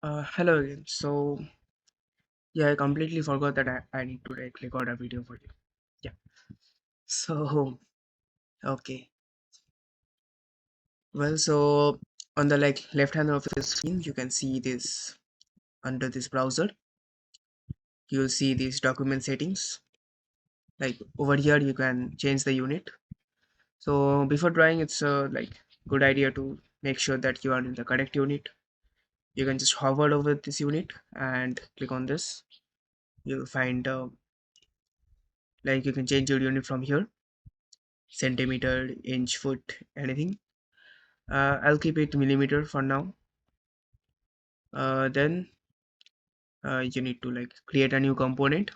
Hello again. So yeah, I completely forgot that I need to like record a video for you. Yeah. So okay. Well, so on the like left hand of the screen, you can see this under this browser. You'll see these document settings. Like over here, you can change the unit. So before drawing, it's like good idea to make sure that you are in the correct unit. You can just hover over this unit and click on this. You'll find like you can change your unit from here, centimeter, inch, foot, anything. I'll keep it millimeter for now. Then you need to like create a new component.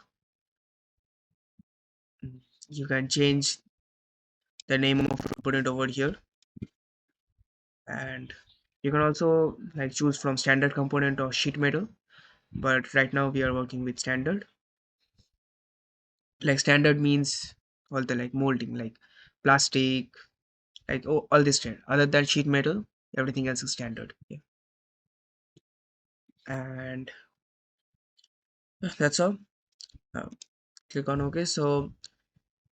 You can change the name of component over here, and you can also like choose from standard component or sheet metal. But right now we are working with standard. Like standard means all the like molding, like plastic, like all this standard. Other than sheet metal, everything else is standard. Yeah, and that's all. Uh, Click on OK. So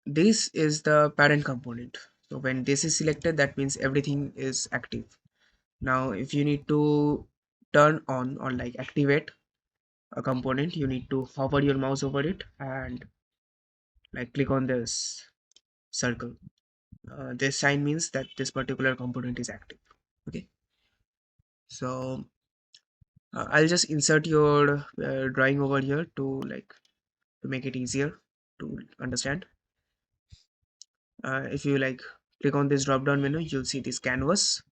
this is the parent component. So when this is selected, that means everything is active. Now if you need to turn on or like activate a component, you need to hover your mouse over it and like click on this circle. This sign means that this particular component is active. Okay, so I'll just insert your drawing over here to like to make it easier to understand. If you like click on this drop down menu, you'll see this canvas,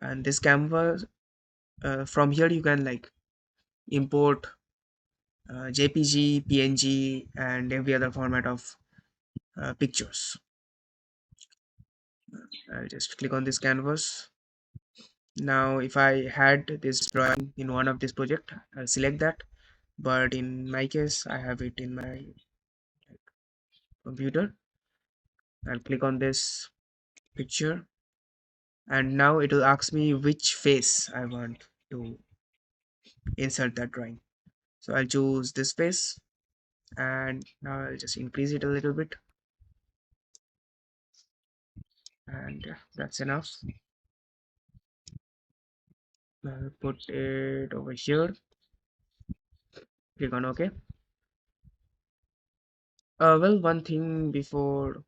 and this canvas, from here you can like import jpg, png, and every other format of pictures. I'll just click on this canvas. Now if I had this drawing in one of this project, I'll select that, but in my case I have it in my computer. I'll click on this picture, and now it will ask me which face I want to insert that drawing. So I'll choose this face, and now I'll just increase it a little bit, and that's enough. I'll put it over here. Click on OK. Well, one thing before,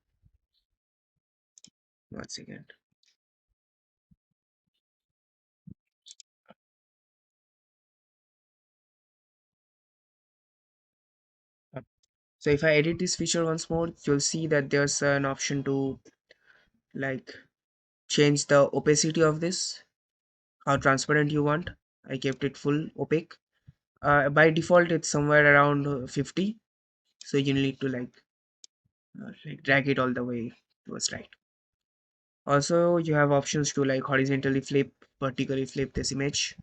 once again. Uh, So if I edit this feature once more, you'll see that there's an option to like change the opacity of this, how transparent you want. I kept it full opaque. By default, it's somewhere around 50. So you need to like drag it all the way towards right. Also, you have options to like horizontally flip, vertically flip this image,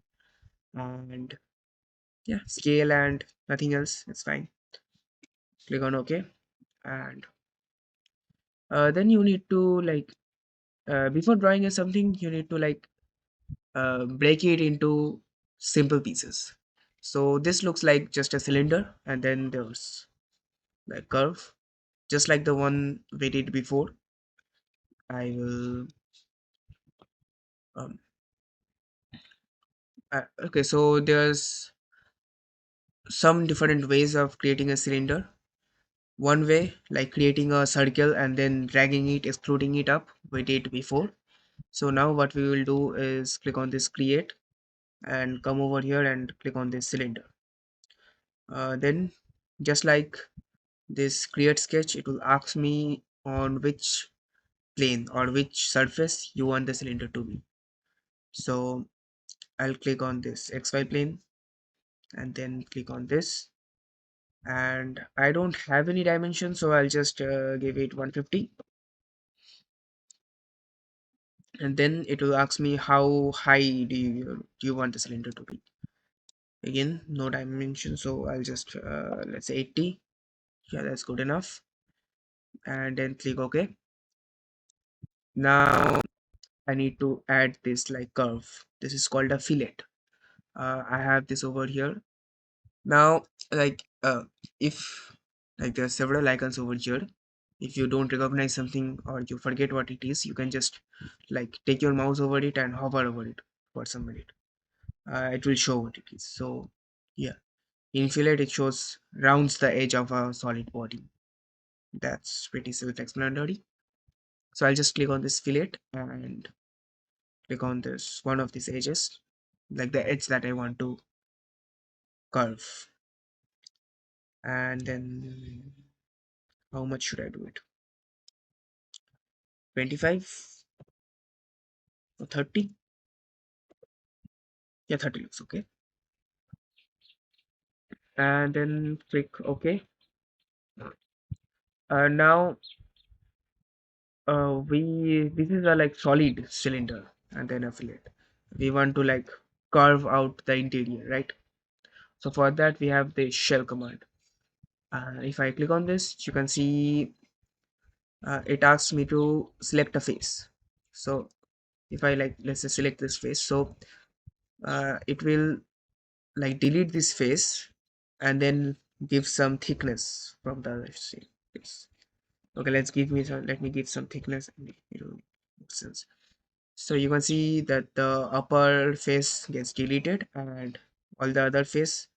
and yeah, scale and nothing else. It's fine. Click on OK, and then you need to like before drawing is something you need to like break it into simple pieces. So this looks like just a cylinder, and then there's like curve, just like the one we did before. I will um, okay. So there's some different ways of creating a cylinder. One way, like creating a circle and then dragging it, extruding it up, we did before. So now what we will do is click on this create and come over here and click on this cylinder. Then just like this create sketch, it will ask me on which plane or which surface you want the cylinder to be. So I'll click on this XY plane and then click on this, and I don't have any dimension, so I'll just give it 150, and then it will ask me how high do you want the cylinder to be. Again, no dimension, so I'll just let's say 80. Yeah, that's good enough, and then click OK. Now I need to add this like curve. This is called a fillet. I have this over here. Now, like if like there are several icons over here, if you don't recognize something or you forget what it is, you can just like take your mouse over it and hover over it for some minute. It will show what it is. So yeah, in fillet it shows rounds the edge of a solid body. That's pretty self-explanatory. So I'll just click on this fillet and click on this one of these edges, like the edge that I want to curve. And then how much should I do it? 25 or 30? Yeah, 30 looks okay. And then click OK. Now we this is a like solid cylinder and then a fillet. We want to like carve out the interior, right? So for that we have the shell command. If I click on this, you can see it asks me to select a face. So if I like, let's say select this face, so it will like delete this face and then give some thickness from the other face. Okay, let me give some thickness and it will make sense. So you can see that the upper face gets deleted and all the other face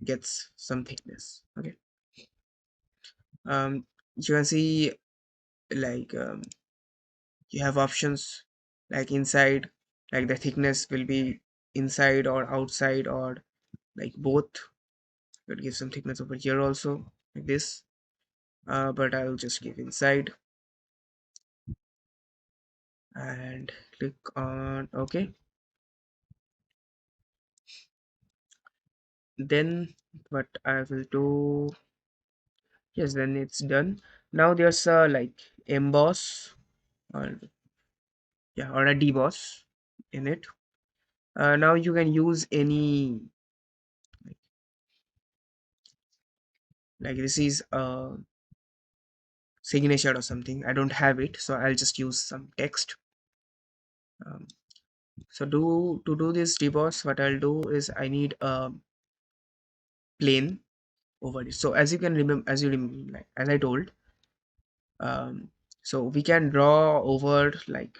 gets some thickness. Okay. You can see like you have options like inside, like the thickness will be inside or outside or like both. We'll give some thickness over here also like this, but I'll just give inside and click on OK. Then what I will do, yes, then it's done. Now there's a like emboss or yeah, or a deboss in it. Now you can use any like this is a signature or something. I don't have it, so I'll just use some text. um, so to do this deboss, what I'll do is I need a plane over it. So as you can remember, as you like as I told, so we can draw over like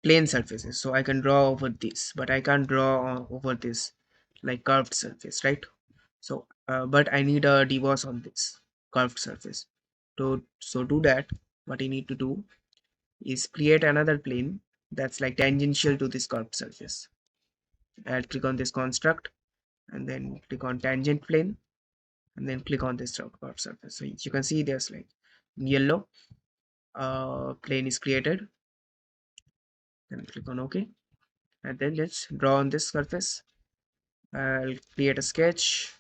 plane surfaces. So I can draw over this, but I can't draw over this like curved surface, right? So but I need a deboss on this curved surface. So do that, what you need to do is create another plane that's like tangential to this curved surface. I'll click on this construct and then click on tangent plane and then click on this curved surface. So you can see there's like yellow plane is created. Then click on OK and then let's draw on this surface. I'll create a sketch.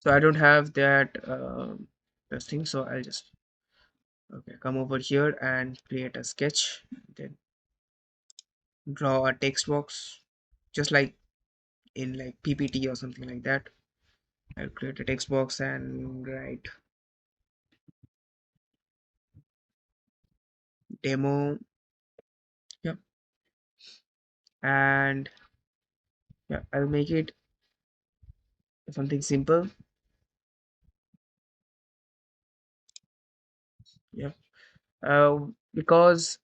So I don't have that this thing, so I'll just okay come over here and create a sketch, then draw a text box just like in like PPT or something like that. I'll create a text box and write demo. Yeah, and yeah, I'll make it something simple. Yeah, because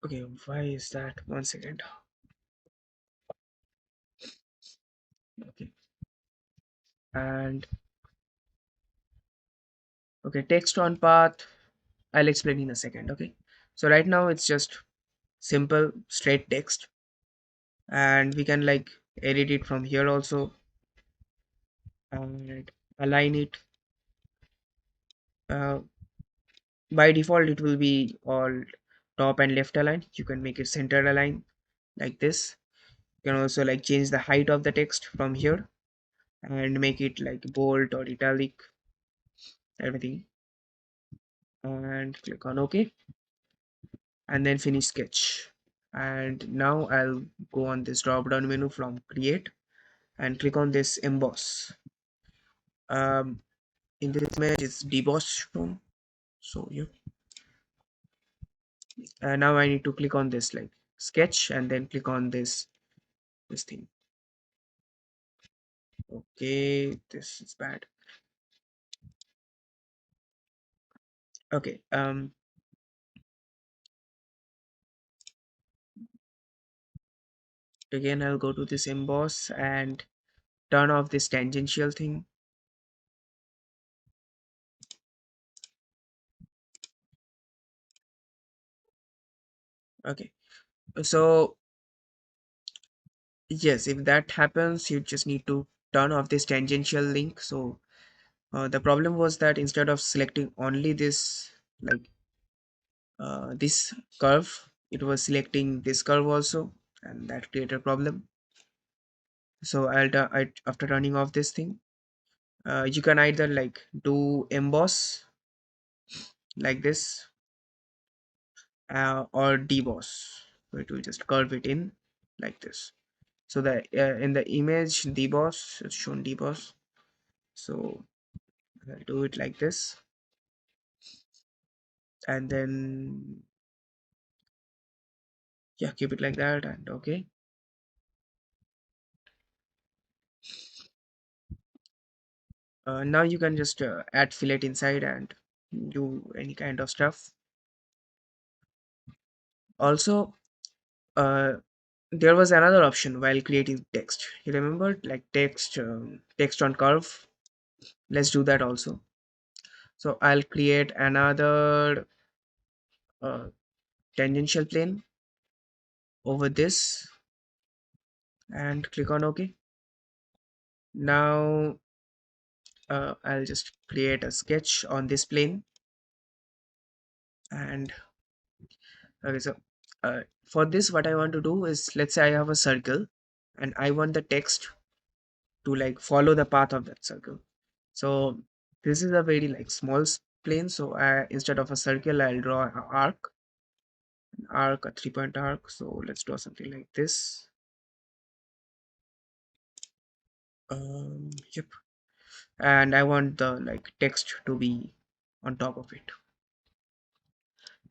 okay, why is that? One second. Okay, and okay, text on path. I'll explain in a second. Okay, so right now it's just simple straight text, and we can like edit it from here also and align it. Uh, by default it will be all top and left aligned. You can make it center align like this. You can also like change the height of the text from here and make it like bold or italic, everything, and click on OK and then finish sketch. And now I'll go on this drop down menu from create and click on this emboss. um in this image it's deboss shown. So yeah, Now I need to click on this like sketch and then click on this thing. Okay, this is bad. Okay, again I'll go to this emboss and turn off this tangential thing. Okay, so yes, if that happens, you just need to turn off this tangential link. So the problem was that instead of selecting only this like this curve, it was selecting this curve also, and that created a problem. So after turning off this thing, you can either like do emboss like this or deboss. So it will just curve it in like this. So that in the image deboss, it's shown deboss. So I'll do it like this, and then yeah, keep it like that, and okay. Now you can just add fillet inside and do any kind of stuff. Also, uh, there was another option while creating text. You remember, like text on curve. Let's do that also. So I'll create another uh, tangential plane over this and click on OK. Now I'll just create a sketch on this plane. And okay, so for this, what I want to do is, let's say I have a circle and I want the text to like follow the path of that circle. So this is a very like small plane. So instead of a circle, I'll draw an arc, a 3-point arc. So let's draw something like this. Yep. And I want the like text to be on top of it.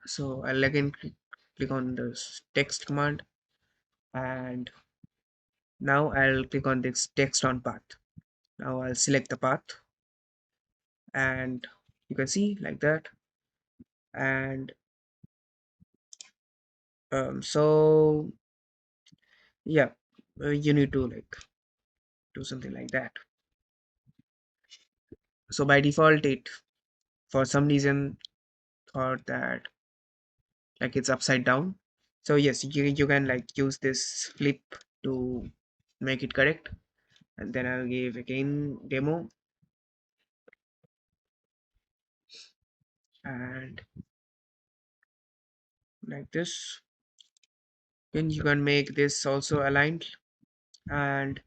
So I'll again click on this text command, and now I'll click on this text on path. Now I'll select the path, and you can see like that. And so yeah, you need to like do something like that. So by default, it for some reason thought that like it's upside down. So yes, you can like use this flip to make it correct. And then I'll give again demo, and like this. Then you can make this also aligned. And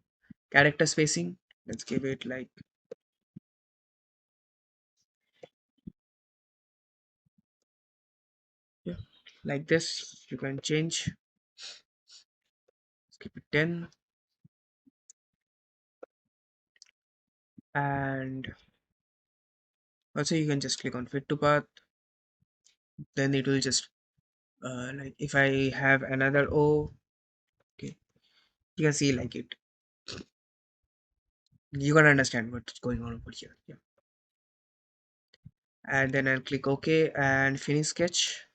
character spacing, let's give it like, yeah, like this. You can change, let's keep it 10. And also you can just click on fit to path, then it will just like if I have another O, okay, you can see like it, you can understand what's going on over here. Yeah. And then I'll click OK and finish sketch.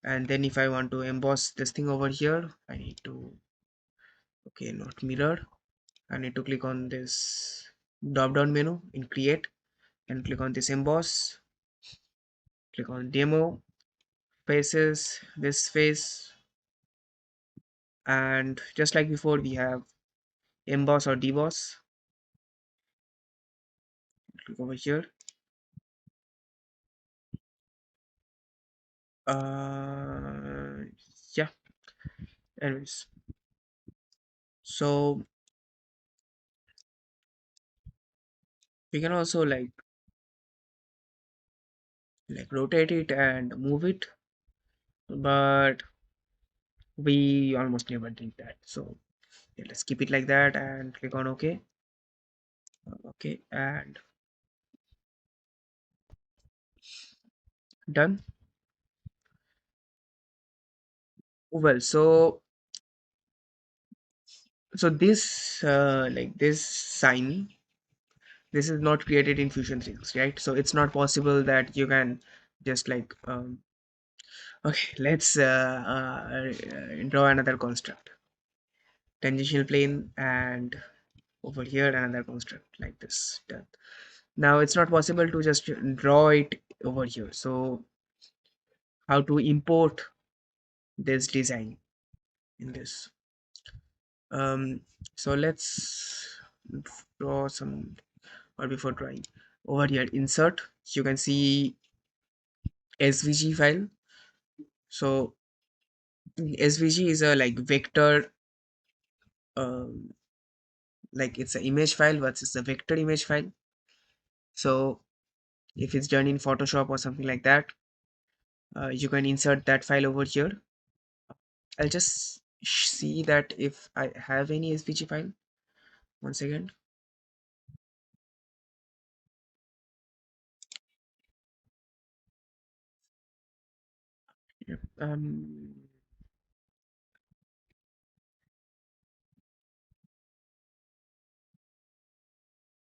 And then if I want to emboss this thing over here, I need to, okay, not mirror, I need to click on this drop down menu in create and click on this emboss, click on demo faces, this face, and just like before we have emboss or deboss. Click over here. uh yeah, anyways, so we can also like rotate it and move it, but we almost never did that. So yeah, let's keep it like that and click on OK. Okay, and done. Well, so this like this sign, this is not created in Fusion 3, right? So it's not possible that you can just like okay, let's draw another construct, tangential plane, and over here another construct like this. Done. Now it's not possible to just draw it over here. So how to import this design in this? Um, so let's draw some, or before drawing, over here insert, you can see SVG file. So SVG is a like vector, um, like it's an image file, but it's a vector image file. So if it's done in Photoshop or something like that, you can insert that file over here. I'll just see that if I have any SVG file. One second. Yep.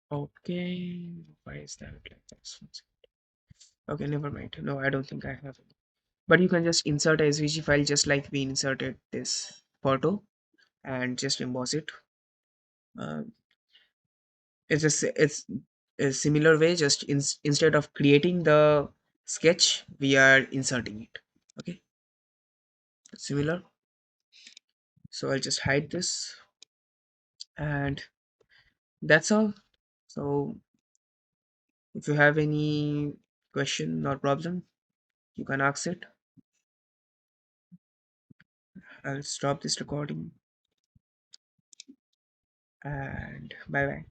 Okay. Why is that like this? One second. Okay, never mind. No, I don't think I have it. But you can just insert a SVG file just like we inserted this photo and just emboss it. Um, it's a similar way. Just instead of creating the sketch, we are inserting it. Okay, similar. So I'll just hide this, and that's all. So if you have any question or problem, you can ask it. I'll stop this recording, and bye bye.